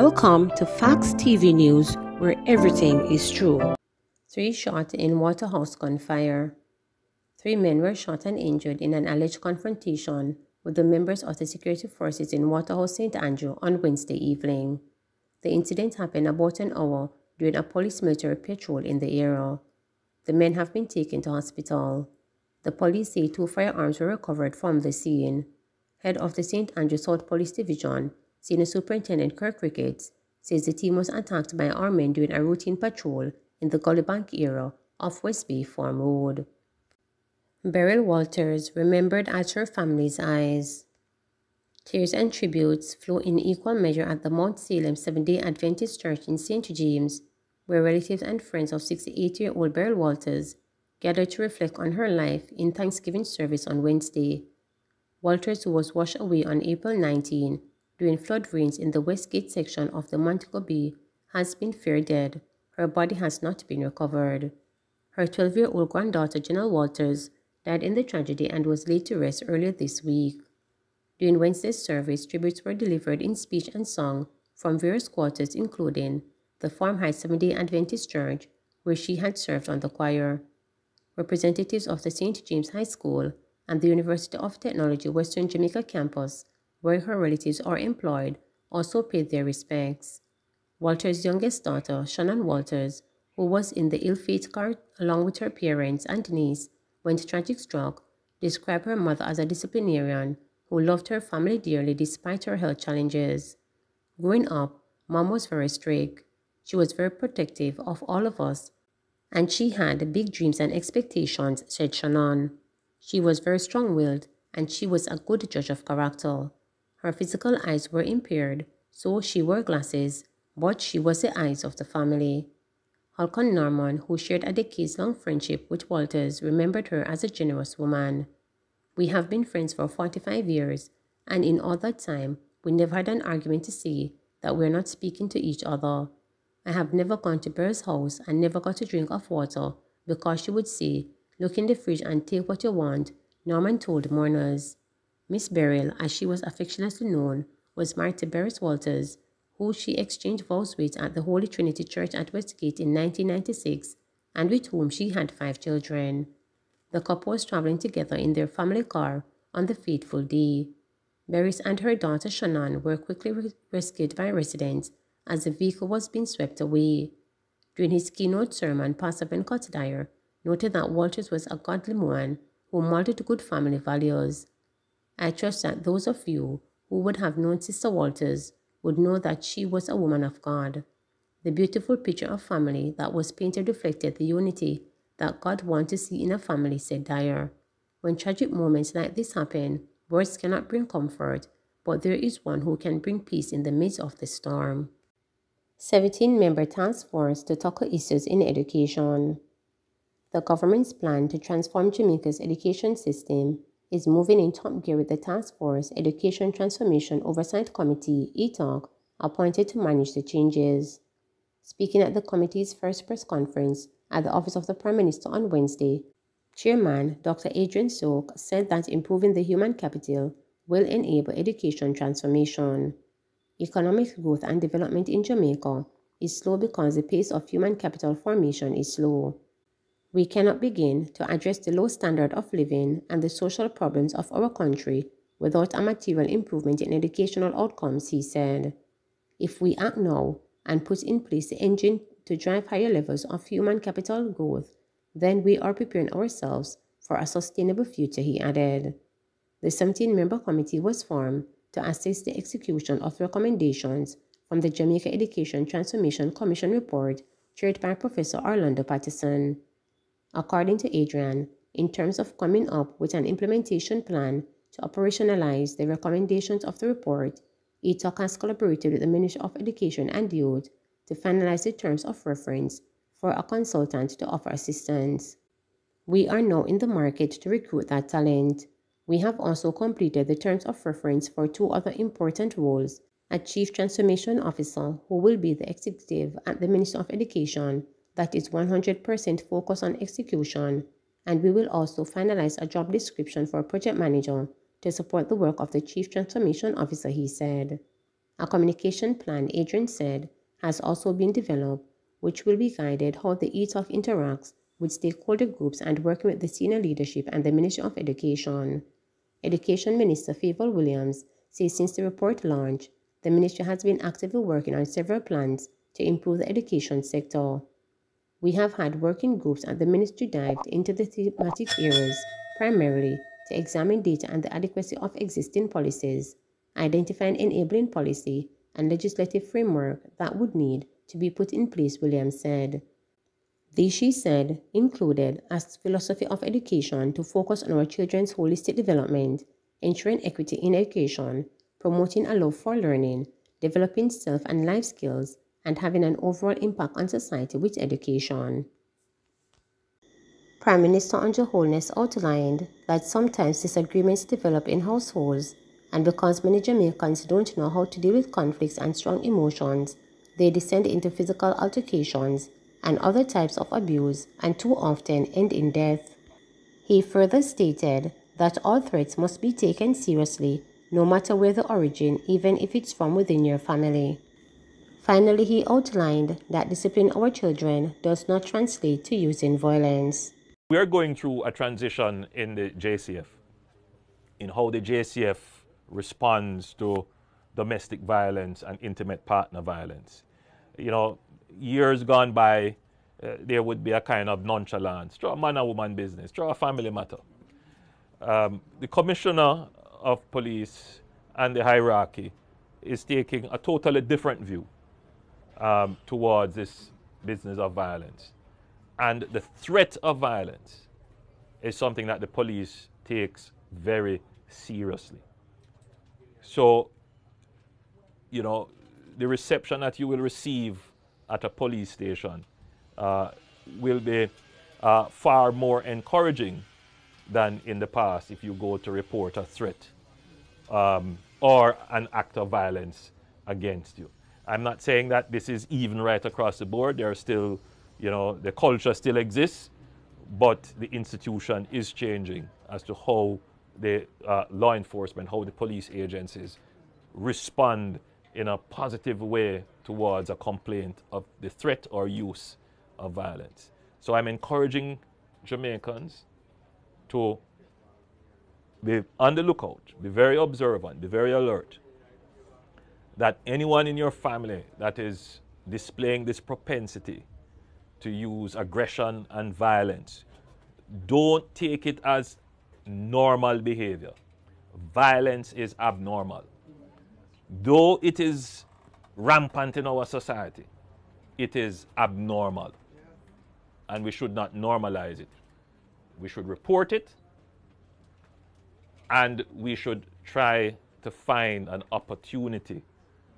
Welcome to Facts TV News, where everything is true. 3 shot in Waterhouse gunfire. 3 men were shot and injured in an alleged confrontation with the members of the security forces in Waterhouse, St. Andrew on Wednesday evening. The incident happened about an hour during a police military patrol in the area. The men have been taken to hospital. The police say 2 firearms were recovered from the scene. Head of the St. Andrew South Police Division, Senior Superintendent Kirk Ricketts, says the team was attacked by armed men during a routine patrol in the Gully Bank area of West Bay Farm Road. Beryl Walters remembered as her family's eyes. Tears and tributes flow in equal measure at the Mount Salem Seventh-day Adventist Church in St. James, where relatives and friends of 68-year-old Beryl Walters gathered to reflect on her life in Thanksgiving service on Wednesday. Walters, who was washed away on April 19 during flood rains in the Westgate section of the Montego Bay, has been feared dead. Her body has not been recovered. Her 12-year-old granddaughter, Janelle Walters, died in the tragedy and was laid to rest earlier this week. During Wednesday's service, tributes were delivered in speech and song from various quarters, including the Farm Heights Seventh-day Adventist Church, where she had served on the choir. Representatives of the St. James High School and the University of Technology Western Jamaica campus, where her relatives are employed, also paid their respects. Walters' youngest daughter, Shannon Walters, who was in the ill-fated car along with her parents and niece when the tragic struck, described her mother as a disciplinarian who loved her family dearly despite her health challenges. Growing up, Mom was very strict. She was very protective of all of us, and she had big dreams and expectations, said Shannon. She was very strong-willed, and she was a good judge of character. Her physical eyes were impaired, so she wore glasses, but she was the eyes of the family. Holcomb Norman, who shared a decades-long friendship with Walters, remembered her as a generous woman. We have been friends for 45 years, and in all that time, we never had an argument to say that we're not speaking to each other. I have never gone to Beryl's house and never got a drink of water because she would say, "Look in the fridge and take what you want," Norman told mourners. Miss Beryl, as she was affectionately known, was married to Beres Walters, who she exchanged vows with at the Holy Trinity Church at Westgate in 1996, and with whom she had 5 children. The couple was traveling together in their family car on the fateful day. Beres and her daughter Shannon were quickly rescued by residents as the vehicle was being swept away. During his keynote sermon, Pastor Ben Cotdyer noted that Walters was a godly woman who modeled good family values. I trust that those of you who would have known Sister Walters would know that she was a woman of God. The beautiful picture of family that was painted reflected the unity that God wants to see in a family, said Dyer. When tragic moments like this happen, words cannot bring comfort, but there is one who can bring peace in the midst of the storm. 17-member task force to tackle issues in education. The government's plan to transform Jamaica's education system is moving in top gear with the Task Force Education Transformation Oversight Committee, ETOC, appointed to manage the changes. Speaking at the committee's first press conference at the Office of the Prime Minister on Wednesday, Chairman Dr. Adrian Soak said that improving the human capital will enable education transformation. Economic growth and development in Jamaica is slow because the pace of human capital formation is slow. We cannot begin to address the low standard of living and the social problems of our country without a material improvement in educational outcomes, he said. If we act now and put in place the engine to drive higher levels of human capital growth, then we are preparing ourselves for a sustainable future, he added. The 17-member committee was formed to assess the execution of recommendations from the Jamaica Education Transformation Commission report chaired by Professor Orlando Patterson. According to Adrian, in terms of coming up with an implementation plan to operationalize the recommendations of the report, ETOC has collaborated with the Ministry of Education and Youth to finalize the terms of reference for a consultant to offer assistance. We are now in the market to recruit that talent. We have also completed the terms of reference for 2 other important roles, a Chief Transformation Officer who will be the executive at the Ministry of Education that is 100% focused on execution, and we will also finalize a job description for a project manager to support the work of the Chief Transformation Officer, he said. A communication plan, Adrian said, has also been developed, which will be guided how the ETOF interacts with stakeholder groups and working with the senior leadership and the Ministry of Education. Education Minister Favour Williams says since the report launch, the ministry has been actively working on several plans to improve the education sector. We have had working groups at the ministry dived into the thematic areas, primarily to examine data and the adequacy of existing policies, identify an enabling policy and legislative framework that would need to be put in place, Williams said. These, she said, included a philosophy of education to focus on our children's holistic development, ensuring equity in education, promoting a love for learning, developing self and life skills, and having an overall impact on society with education. Prime Minister Andrew Holness outlined that sometimes disagreements develop in households, and because many Jamaicans don't know how to deal with conflicts and strong emotions, they descend into physical altercations and other types of abuse and too often end in death. He further stated that all threats must be taken seriously, no matter where the origin, even if it's from within your family. Finally, he outlined that disciplining our children does not translate to using violence. We are going through a transition in the JCF, in how the JCF responds to domestic violence and intimate partner violence. You know, years gone by, there would be a kind of nonchalance, through a man and woman business, through a family matter. The Commissioner of Police and the hierarchy is taking a totally different view towards this business of violence. And the threat of violence is something that the police takes very seriously. So, you know, the reception that you will receive at a police station will be far more encouraging than in the past if you go to report a threat or an act of violence against you. I'm not saying that this is even right across the board. There are still, you know, the culture still exists, but the institution is changing as to how the law enforcement, how the police agencies respond in a positive way towards a complaint of the threat or use of violence. So I'm encouraging Jamaicans to be on the lookout, be very observant, be very alert, that anyone in your family that is displaying this propensity to use aggression and violence, don't take it as normal behavior. Violence is abnormal. Though it is rampant in our society, it is abnormal. And we should not normalize it. We should report it, and we should try to find an opportunity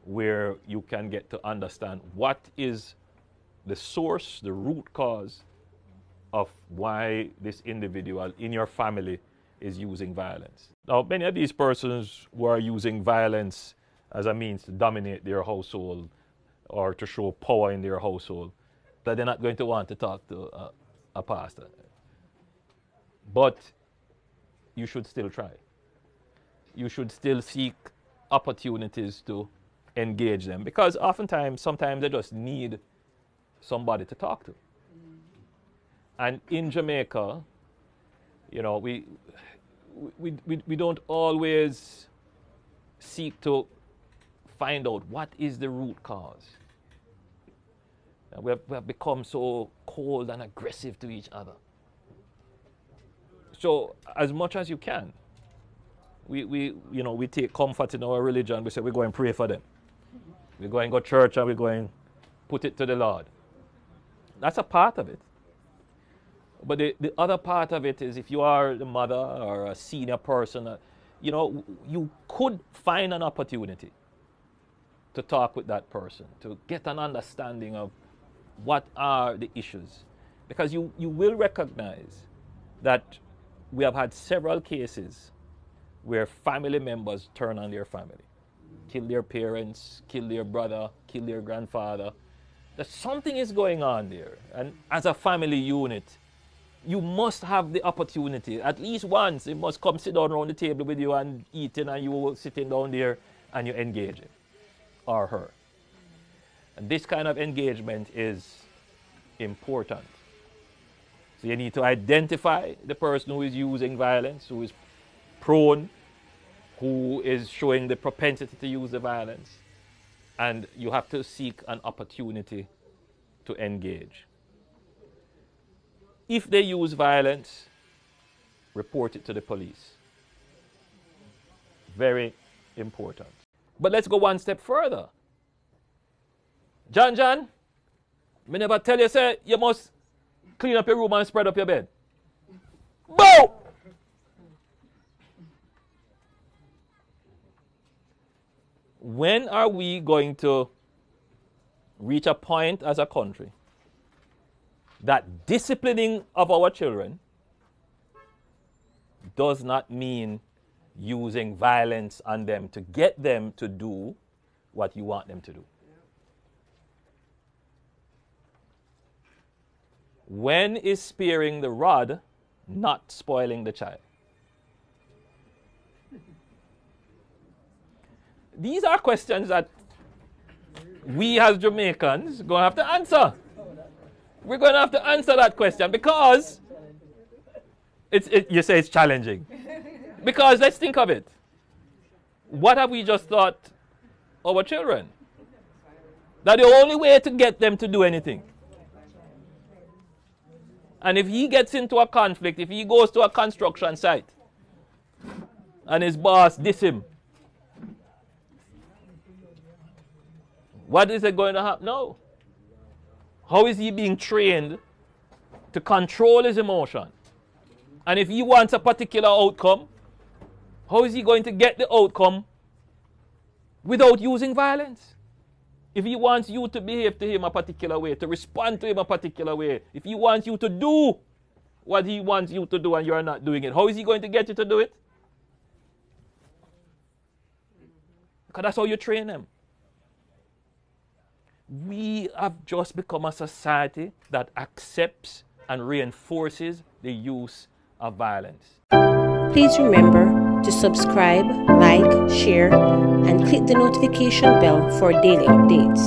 where you can get to understand what is the source, the root cause of why this individual in your family is using violence. Now, many of these persons who are using violence as a means to dominate their household or to show power in their household, that they're not going to want to talk to a pastor. But you should still try. You should still seek opportunities to engage them, because sometimes they just need somebody to talk to. And in Jamaica, you know, we don't always seek to find out what is the root cause. We have become so cold and aggressive to each other. So as much as you can, we take comfort in our religion. We say we go and pray for them. We go and go to church and we go and put it to the Lord. That's a part of it. But the other part of it is, if you are the mother or a senior person, you could find an opportunity to talk with that person, to get an understanding of what are the issues. Because you will recognize that we have had several cases where family members turn on their family, kill their parents, kill their brother, kill their grandfather. That something is going on there. And as a family unit, you must have the opportunity, at least once, they must come sit down around the table with you and eating, and you sitting down there and you engage it. or her. And this kind of engagement is important. So you need to identify the person who is using violence, who is prone, who is showing the propensity to use the violence, and you have to seek an opportunity to engage. If they use violence, report it to the police. Very important. But let's go one step further. John, me never tell you, say, you must clean up your room and spread up your bed. Boom! When are we going to reach a point as a country that disciplining of our children does not mean using violence on them to get them to do what you want them to do? When is sparing the rod not spoiling the child? These are questions that we as Jamaicans are going to have to answer. We're going to have to answer that question because you say it's challenging. Because let's think of it. What have we just taught our children? That the only way to get them to do anything. And if he gets into a conflict, if he goes to a construction site and his boss diss him, what is it going to happen? No. How is he being trained to control his emotion? And if he wants a particular outcome, how is he going to get the outcome without using violence? If he wants you to behave to him a particular way, to respond to him a particular way, if he wants you to do what he wants you to do and you're not doing it, how is he going to get you to do it? Because that's how you train them. We have just become a society that accepts and reinforces the use of violence. Please remember to subscribe, like, share, and click the notification bell for daily updates.